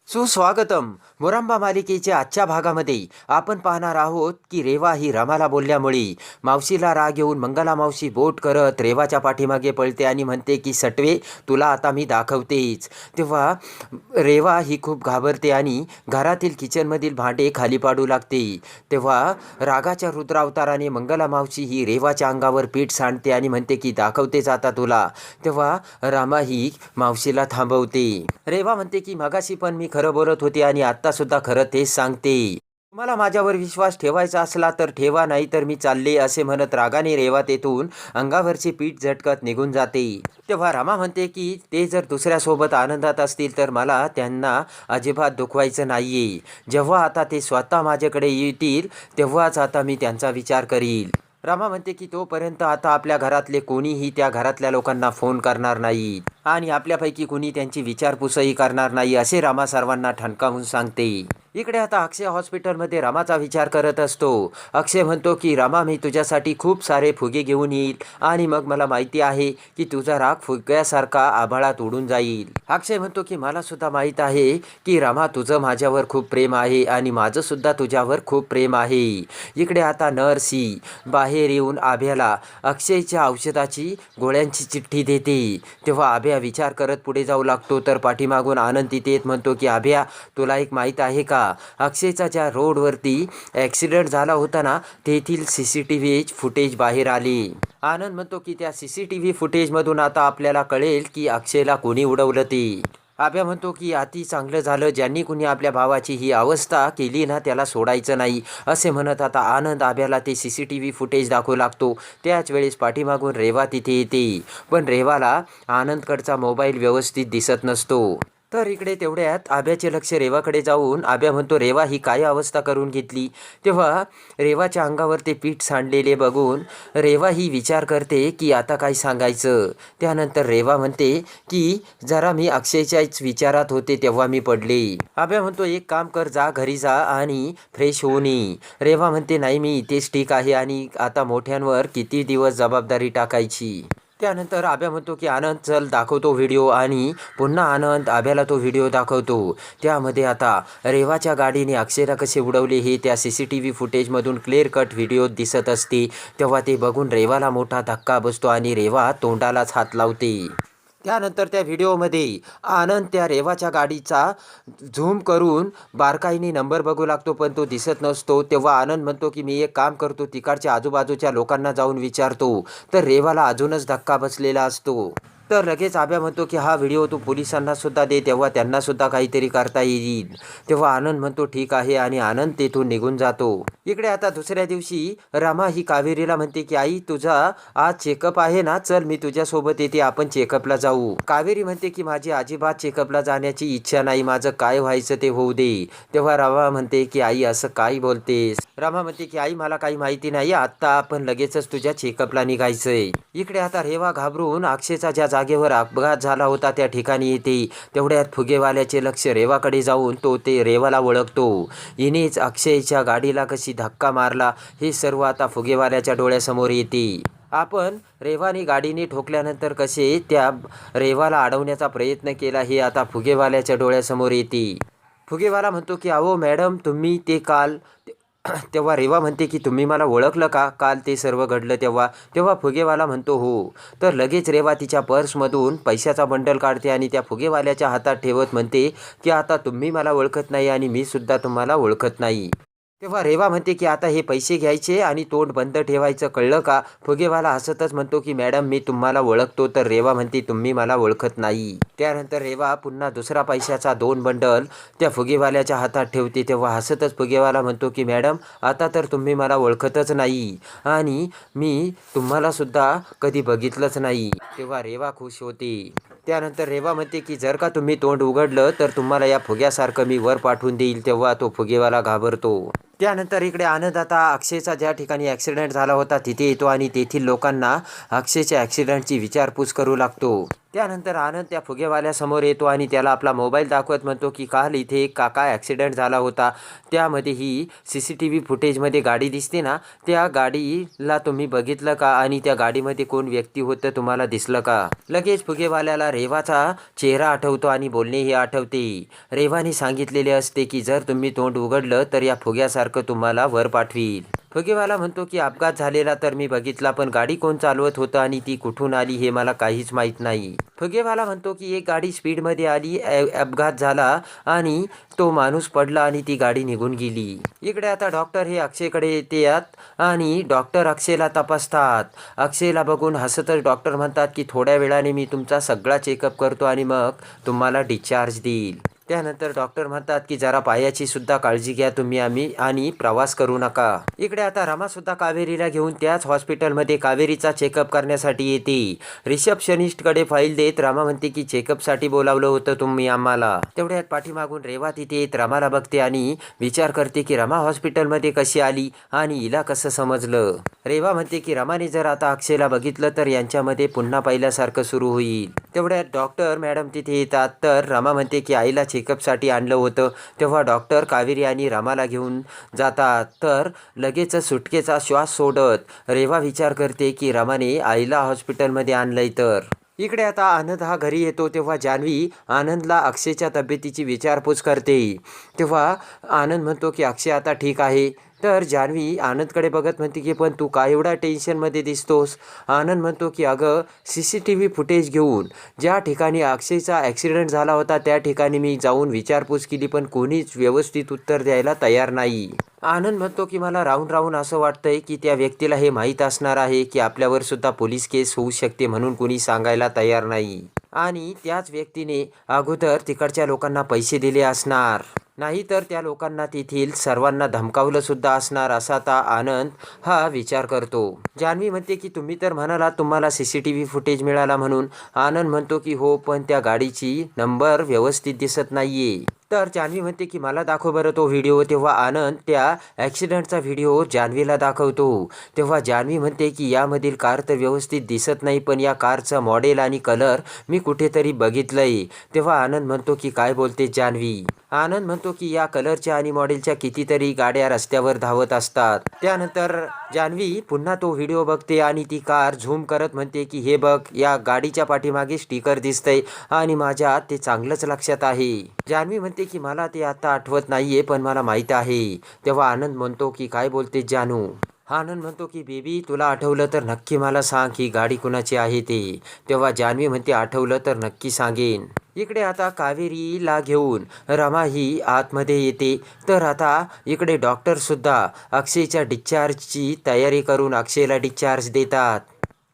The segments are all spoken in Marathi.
सुस्वागतम. मुरांबा मालिकेच्या आजच्या भागामध्ये आपण पाहणार आहोत की रेवा ही रमाला बोलल्यामुळे मावशीला राग येऊन मंगला मावशी बोट करत रेवाच्या पाठीमागे पळते आणि म्हणते की सटवे, तुला आता मी दाखवतेच. तेव्हा रेवा ही खूप घाबरते आणि घरातील किचनमधील भांडे खाली पाडू लागते. तेव्हा रागाच्या रुद्रावताराने मंगला मावशी ही रेवाच्या अंगावर पीठ सांडते आणि म्हणते की दाखवतेच आता तुला. तेव्हा रमा ही मावशीला थांबवते. रेवा म्हणते की मगाशी पण मी खरं बोलत होते आणि आत्ता सुद्धा खरं तेच सांगते. तुम्हाला माझ्यावर विश्वास ठेवायचा असला तर ठेवा, नाही तर मी चालले, असे म्हणत रागाने रेवा तेथून अंगावरचे पीठ झटकत निघून जाते. तेव्हा रमा म्हणते की ते जर दुसऱ्यासोबत आनंदात असतील तर मला त्यांना अजिबात दुखवायचं नाहीये. जेव्हा आता ते स्वतः माझ्याकडे येतील तेव्हाच आता मी त्यांचा विचार करील. रमा म्हणते की तोपर्यंत आता आपल्या घरातले कोणीही त्या घरातल्या लोकांना फोन करणार नाही आणि आपल्यापैकी कोणी त्यांची विचारपूसही करणार नाही, असे रमा सर्वांना ठणकावून सांगते. इकडे आता अक्षय हॉस्पिटलमध्ये रमाचा विचार करत असतो. अक्षय म्हणतो की रमा, मी तुझ्यासाठी खूप सारे फुगे घेऊन येईल आणि मग मला माहिती आहे की तुझा राग फुग्यासारखा आभाळात उडून जाईल. अक्षय म्हणतो की मला सुद्धा माहीत आहे की रमा, तुझं माझ्यावर खूप प्रेम आहे आणि माझं सुद्धा तुझ्यावर खूप प्रेम आहे. इकडे आता नर्सी बाहेर येऊन आभ्याला अक्षयच्या औषधाची गोळ्यांची चिठ्ठी देते. तेव्हा आभ्या विचार करत पुढे जाऊ लागतो तर पाठीमागून आनंद तिथे येत म्हणतो की आभ्या, तुला एक माहीत आहे का, अक्षयचा ज्या रोडवरती ॲक्सिडेंट झाला होता ना, तेथील CCTV फुटेज बाहेर आली. आनंद म्हणतो की त्या CCTV फुटेजमधून आता आपल्याला कळेल की अक्षयला कोणी उडवलं ते. आभ्या म्हणतो की अति चांगलं झालं, ज्यांनी कुणी आपल्या भावाची ही अवस्था केली ना त्याला सोडायचं नाही, असे म्हणत आता आनंद आभ्याला ते CCTV फुटेज दाखवू लागतो. त्याच वेळेस पाठीमागून रेवा तिथे येते, पण रेवाला आनंदकडचा मोबाईल व्यवस्थित दिसत नसतो. तर इकडे तेवढ्यात आभ्याचे लक्ष रेवाकडे जाऊन आभ्या म्हणतो, रेवा ही काय अवस्था करून घेतली. तेव्हा रेवाच्या अंगावर ते पीठ सांडलेले बघून रेवा ही विचार करते की आता काय सांगायचं. त्यानंतर रेवा म्हणते की जरा मी अक्षयच्याच विचारात होते तेव्हा मी पडले. आभ्या म्हणतो, एक काम कर, जा घरी जा आणि फ्रेश होऊन ये. रेवा म्हणते, नाही मी इथेच ठीक आहे आणि आता मोठ्यांवर किती दिवस जबाबदारी टाकायची. त्यानंतर आभ्या म्हणतो की आनंद चल दाखवतो व्हिडिओ, आणि पुन्हा आनंद आभ्याला तो व्हिडिओ दाखवतो. त्यामध्ये आता रेवाच्या गाडीने अक्षयला कसे उडवले हे त्या CCTV फुटेजमधून क्लिअर कट व्हिडिओ दिसत असते. तेव्हा ते बघून रेवाला मोठा धक्का बसतो आणि रेवा तोंडालाच हात लावते. त्यानंतर त्या व्हिडिओमध्ये आनंद त्या रेवाच्या गाडीचा झूम करून बारकाईने नंबर बघू लागतो, पण तो दिसत नसतो. तेव्हा आनंद म्हणतो की मी एक काम करतो, तिकडच्या आजूबाजूच्या लोकांना जाऊन विचारतो. तर रेवाला अजूनच धक्का बसलेला असतो. तर लगेच आभ्या म्हणतो की हा व्हिडिओ तू पोलिसांना सुद्धा दे, तेव्हा त्यांना सुद्धा काहीतरी करता येईल. तेव्हा आनंद म्हणतो ठीक आहे आणि आनंद तेथून निघून जातो. इकडे आता दुसऱ्या दिवशी रमा ही कावेरीला म्हणते की आई, तुझा आज चेकअप आहे ना, चल मी तुझ्यासोबत येते, आपण चेकअपला जाऊ. कावेरी म्हणते की माझी अजिबात चेकअपला जाण्याची इच्छा नाही, माझं काय व्हायचं ते होऊ दे. तेव्हा रमा म्हणते की आई असं काय बोलतेस. रमा म्हणते की आई मला काही माहिती नाही, आत्ता आपण लगेचच तुझ्या चेकअपला निघायचंय. इकडे आता रेवा घाबरून अक्षयचा ज्या जागेवर अपघात झाला होता त्या ठिकाणी येते. तेवढ्यात फुगेवाल्याचे लक्ष रेवाकडे जाऊन तो ते रेवाला ओळखतो. हिनेच अक्षयच्या गाडीला कशी धक्का मारला हे सर्व आता फुगेवाल्याच्या डोळ्यासमोर येते. आपण रेवाने गाडीने ठोकल्यानंतर कसे त्या रेवाला अडवण्याचा प्रयत्न केला हे आता फुगेवाल्याच्या डोळ्यासमोर येते. फुगेवाला म्हणतो की अहो मॅडम, तुम्ही ते काल तेव्हा रेवा म्हणते की तुम्ही मला ओळखलं का, काल ते सर्व घडलं तेव्हा. तेव्हा फुगेवाला म्हणतो हो. तर लगेच रेवा तिच्या पर्समधून पैशाचा बंडल काढते आणि त्या फुगेवाल्याच्या हातात ठेवत म्हणते की आता तुम्ही मला ओळखत नाही आणि मी सुद्धा तुम्हाला ओळखत नाही. तेव्हा रेवा म्हणते की आता हे पैसे घ्यायचे आणि तोंड बंद ठेवायचं, कळलं का. फुगेवाला हसतच म्हणतो की मॅडम मी तुम्हाला ओळखतो. तर रेवा म्हणते तुम्ही मला ओळखत नाही. त्यानंतर रेवा पुन्हा दुसरा पैशाचा 2 बंडल त्या फुगेवाल्याच्या हातात ठेवते. तेव्हा हसतच फुगेवाला म्हणतो की मॅडम आता तर तुम्ही मला ओळखतच नाही आणि मी तुम्हाला सुद्धा कधी बघितलंच नाही. तेव्हा रेवा खुश होते. त्यानंतर रेवा म्हणते की जर का तुम्ही तोंड उघडलं तर तुम्हाला या फुग्यासारखं मी वर पाठवून देईल. तेव्हा तो फुगेवाला घाबरतो. त्यानंतर इकडे आनंद आता अक्षयचा ज्या ठिकाणी ॲक्सिडेंट झाला होता तिथे येतो आणि तेथील लोकांना अक्षयच्या ॲक्सिडेंटची विचारपूस करू लागतो. त्यानंतर आनंद त्या फुगेवाल्यासमोर येतो आणि त्याला आपला मोबाईल दाखवत म्हणतो की काल इथे काका ॲक्सिडेंट झाला होता, त्यामध्ये ही CCTV फुटेजमध्ये गाडी दिसते ना, त्या गाडीला तुम्ही बघितलं का आणि त्या गाडीमध्ये कोण व्यक्ती होतं तुम्हाला दिसलं का? लगेच फुगेवाल्याला रेवाचा चेहरा आठवतो आणि बोलणेही आठवते. रेवाने सांगितलेले असते की जर तुम्ही तोंड उघडलं तर या फुग्यासारखं तुम्हाला वर पाठवील. फुगेवाला म्हणतो की अपघात झालेला तर मी बघितला, पण गाडी कोण चालवत होतं आणि ती कुठून आली हे मला काहीच माहीत नाही. फुगेवाला म्हणतो की एक गाडी स्पीडमध्ये आली, अपघात झाला आणि तो माणूस पडला आणि ती गाडी निघून गेली. इकडे आता डॉक्टर हे अक्षयकडे येतात आणि डॉक्टर अक्षयला तपासतात. अक्षयला बघून हसतच डॉक्टर म्हणतात की थोड्या वेळाने मी तुमचा सगळा चेकअप करतो आणि मग तुम्हाला डिस्चार्ज देईल. त्यानंतर डॉक्टर म्हणतात की जरा पायाची सुद्धा काळजी घ्या तुम्ही आणि प्रवास करू नका. इकडे आता रमासुद्धा कावेरीला घेऊन त्याच हॉस्पिटलमध्ये कावेरीचा चेकअप करण्यासाठी येते. रिसेप्शनिस्टकडे फाईल देत रमा म्हणते की चेकअपसाठी बोलावलं होतं तुम्ही आम्हाला. तेवढ्यात पाठीमागून रेवा तिथे येत रमाला बघते आणि विचार करते की रमा हॉस्पिटलमध्ये कशी आली आणि हिला कसं समजलं. रेवा म्हणते की रमाने जर आता अक्षयला बघितलं तर यांच्यामध्ये पुन्हा पहिल्यासारखं सुरू होईल. तेवढ्यात डॉक्टर मॅडम तिथे येतात तर रमा म्हणते की आईला चेकअपसाठी आणलं होतं. तेव्हा डॉक्टर कावेरी आणि रमाला घेऊन जातात तर लगेच सुटकेचा श्वास सोडत रेवा विचार करते की रमाने आईला हॉस्पिटलमध्ये आणलंय तर. इकडे आता आनंद हा घरी येतो तेव्हा जान्हवी आनंदला अक्षयच्या तब्येतीची विचारपूस करते. तेव्हा आनंद म्हणतो की अक्षय आता ठीक आहे. तर जान्हवी आनंदकडे बघत म्हणते की पण तू काय एवढा टेन्शनमध्ये दिसतोस. आनंद म्हणतो की अगं CCTV फुटेज घेऊन ज्या ठिकाणी अक्षयचा ॲक्सिडेंट झाला होता त्या ठिकाणी मी जाऊन विचारपूस केली पण कोणीच व्यवस्थित उत्तर द्यायला तयार नाही. आनंद म्हणतो की मला राहून राहून असं वाटतंय की त्या व्यक्तीला हे माहीत असणार आहे की आपल्यावर सुद्धा पोलीस केस होऊ शकते म्हणून कोणी सांगायला तयार नाही आणि त्याच व्यक्तीने अगोदर तिकडच्या लोकांना पैसे दिले असणार, नाहीतर त्या लोकांना तेथील सर्वांना धमकावलं सुद्धा असणार असा आता आनंद हा विचार करतो. जान्हवी म्हणते की तुम्ही तर म्हणालात तुम्हाला CCTV फुटेज मिळाला म्हणून. आनंद म्हणतो की हो पण त्या गाडीची नंबर व्यवस्थित दिसत नाहीये. तर जान्हवी म्हणते की मला दाखव बरं तो व्हिडिओ. तेव्हा आनंद त्या ॲक्सिडेंटचा व्हिडिओ जान्हवीला दाखवतो. तेव्हा जान्हवी म्हणते की यामधील कार तर व्यवस्थित दिसत नाही पण या कारचं मॉडेल आणि कलर मी कुठेतरी बघितलंय. तेव्हा आनंद म्हणतो की काय बोलते जान्हवी. आनंद म्हणतो की या कलरच्या आणि मॉडेलच्या कितीतरी गाड्या रस्त्यावर धावत असतात. त्यानंतर जान्हवी पुन्हा तो व्हिडिओ बघते आणि ती कार झूम करत म्हणते की हे बघ या गाडीच्या पाठीमागे स्टिकर दिसतंय आणि माझ्या ते चांगलंच लक्षात आहे. जान्हवी म्हणते की मला ते आता आठवत नाहीये पण मला माहीत आहे. तेव्हा आनंद म्हणतो की काय बोलते जानू. आनंद म्हणतो की बेबी तुला आठवलं तर नक्की मला सांग ही गाडी कुणाची आहे ते. तेव्हा जान्हवी म्हणते आठवलं तर नक्की सांगेन. इकडे आता कावेरीला घेऊन रमा ही आतमध्ये येते तर आता इकडे डॉक्टरसुद्धा अक्षयच्या डिस्चार्जची तयारी करून अक्षयला डिस्चार्ज देतात.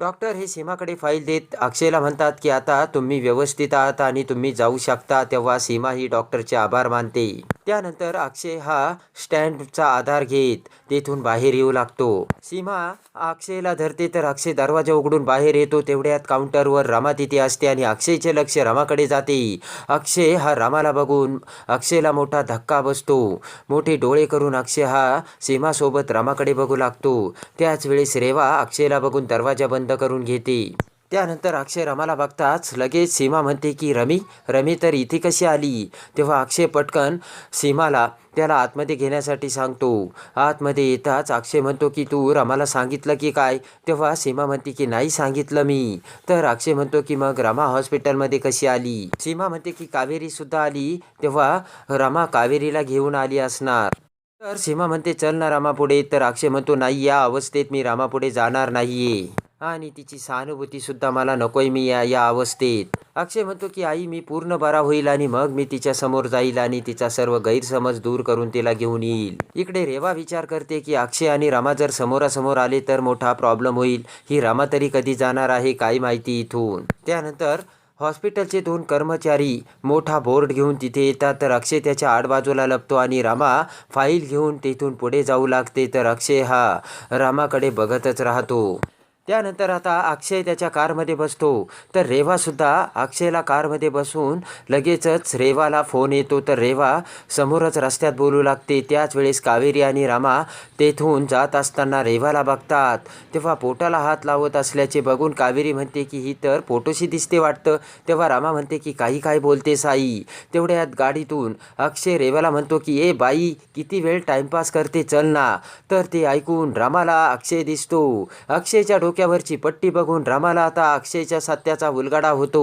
डॉक्टर हे सीमाकडे फाईल देत अक्षयला म्हणतात की आता तुम्ही व्यवस्थित आहात आणि तुम्ही जाऊ शकता. तेव्हा सीमा ही डॉक्टरचे आभार मानते. त्यानंतर अक्षय हा स्टँडचा आधार घेत तेथून बाहेर येऊ लागतो. सीमा अक्षयला धरते तर अक्षय दरवाजा उघडून बाहेर येतो. तेवढ्यात काउंटरवर रमा तिथे असते आणि अक्षयचे लक्ष रमाकडे जाते. अक्षय हा रमाला बघून अक्षयला मोठा धक्का बसतो. मोठे डोळे करून अक्षय हा सीमासोबत रमाकडे बघू लागतो. त्याच वेळेस रेवा अक्षयला बघून दरवाजा बंद करून घेते. त्यानंतर अक्षय रमाला बघताच लगेच सीमा म्हणते की रमी तर इथे कशी आली. तेव्हा अक्षय पटकन सीमाला त्याला आतमध्ये घेण्यासाठी सांगतो. आतमध्ये येताच अक्षय म्हणतो की तू रमाला सांगितलं की काय. तेव्हा सीमा म्हणते की नाही सांगितलं मी. तर अक्षय म्हणतो की मग रमा हॉस्पिटलमध्ये कशी आली. सीमा म्हणते की कावेरी सुद्धा आली. तेव्हा रमा कावेरीला घेऊन आली असणार. तर सीमा म्हणते चल ना रामापुढे. तर अक्षय म्हणतो नाही या अवस्थेत मी रामापुढे जाणार नाहीये आणि तिची सहानुभूती सुद्धा मला नकोय मी या अवस्थेत. अक्षय म्हणतो की आई मी पूर्ण बरा होईल आणि मग मी तिच्या समोर जाईल आणि तिचा सर्व गैरसमज दूर करून तिला घेऊन येईल. इकडे रेवा विचार करते की अक्षय आणि रमा जर समोरासमोर आले तर मोठा प्रॉब्लेम होईल. ही रमा तरी कधी जाणार आहे काय माहिती इथून. त्यानंतर हॉस्पिटलचे 2 कर्मचारी मोठा बोर्ड घेऊन तिथे येतात तर अक्षय त्याच्या आडबाजूला लपतो आणि रमा फाईल घेऊन तेथून पुढे जाऊ लागते. तर अक्षय हा रामाकडे बघतच राहतो. त्यानंतर आता अक्षय त्याच्या कारमध्ये बसतो, तर रेवासुद्धा अक्षयला कारमध्ये बसून लगेचच रेवाला फोन येतो, तर रेवा समोरच रस्त्यात बोलू लागते. त्याच वेळेस कावेरी आणि रमा तेथून जात असताना रेवाला बघतात, तेव्हा पोटाला हात लावत असल्याचे बघून कावेरी म्हणते की ही तर पोटोशी दिसते वाटतं. तेव्हा रमा म्हणते की काही काय बोलतेस आई. तेवढ्यात गाडीतून अक्षय रेवाला म्हणतो की ए बाई, किती वेळ टाइमपास करते, चल ना. तर ते ऐकून रमाला अक्षय दिसतो. अक्षयच्या डोक्यावरची पट्टी बघून रमाला आता अक्षयच्या सत्याचा उलगडा होतो.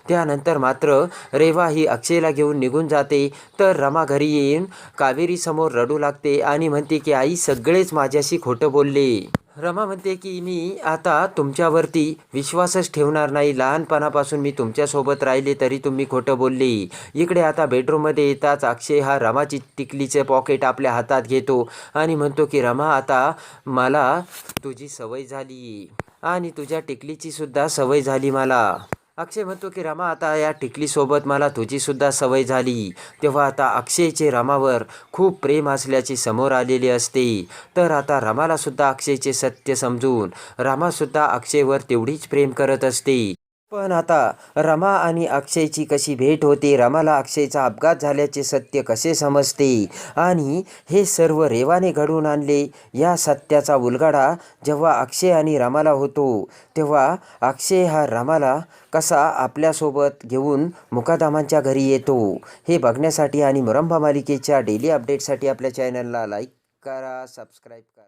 त्यानंतर मात्र रेवा ही अक्षयला घेऊन निघून जाते. तर रमा घरी येऊन कावेरीसमोर रडू लागते आणि म्हणते की आई, सगळेच माझ्याशी खोटं बोलले. रमा म्हणते की मी आता तुमच्यावरती विश्वासच ठेवणार नाही. लहानपणापासून मी तुमच्यासोबत राहिले तरी तुम्ही खोटं बोलले. इकडे आता बेडरूममध्ये येताच अक्षय हा रमाची टिकलीचे पॉकेट आपल्या हातात घेतो आणि म्हणतो की रमा, आता मला तुझी सवय झाली आणि तुझ्या टिकलीची सुद्धा सवय झाली मला. अक्षय म्हणतो की रमा, आता या टिकलीसोबत मला तुझीसुद्धा सवय झाली. तेव्हा आता अक्षयचे रमावर खूप प्रेम असल्याचे समोर आलेले असते. तर आता रमालासुद्धा अक्षयचे सत्य समजून रमासुद्धा अक्षयवर तेवढीच प्रेम करत असते. पण आता रमा आणि अक्षयची कशी भेट होते, रमाला अक्षयचा अपघात झाल्याचे सत्य कसे समजते आणि हे सर्व रेवाने घडवून आणले, या सत्याचा उलगडा जेव्हा अक्षय आणि रमाला होतो, तेव्हा अक्षय हा रमाला कसा आपल्यासोबत घेऊन मुकादमांच्या घरी येतो, हे बघण्यासाठी आणि मुरंबा मालिकेच्या डेली अपडेटसाठी आपल्या चॅनलला लाईक करा, सबस्क्राईब करा.